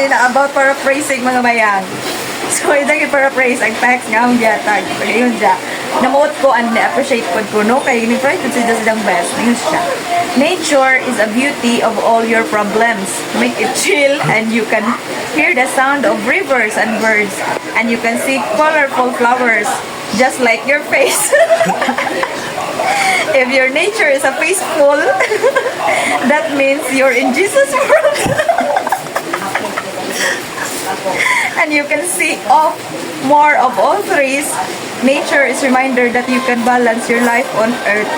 Hindi na about paraphrasing mga mayang. So, idang i-paraphrase ang text nga ang giatag. Ngayon siya. Namuot ko and na-appreciate ko no? Kaya ni-price ko siya silang best. Ngayon siya. Nature is a beauty of all your problems. Make it chill and you can hear the sound of rivers and birds. And you can see colorful flowers. Just like your face. If your nature is a faceful, that means you're in Jesus' world. And you can see more of all threes. Nature is reminder that you can balance your life on earth.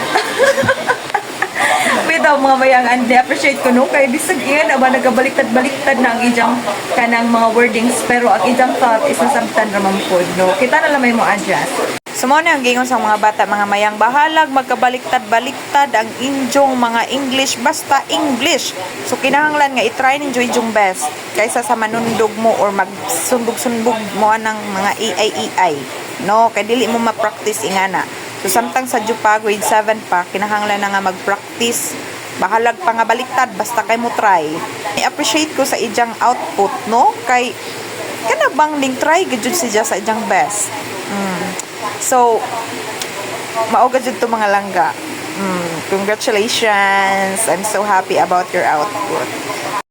Without mga mayang, and appreciate ko no kay bisag iyan aba nagabaliktad-baliktad na ang ijang kanang mga wordings, pero ang ijang thought is nasabtan ramang pod no. Kita na lamay mo adjust. Sumuna ang gingon sa mga bata, mga mayang bahalag magkabaliktad-baliktad ang injong mga English, basta English. So kinahanglan nga i-try ninyo inyong best kaysa sa manundog mo or magsundog-sundog mo ng mga AI. No, kay dili mo ma-practice ingana. So samtang sa Jupa grade 7 pa, kinahanglan na nga mag-practice. Bahalag pa nga baliktad basta kay mo try. I-appreciate ko sa ijang output no, kay kana bang ding try gud siya sa ijang best. So, maugad dito mga langga. Congratulations. I'm so happy about your output.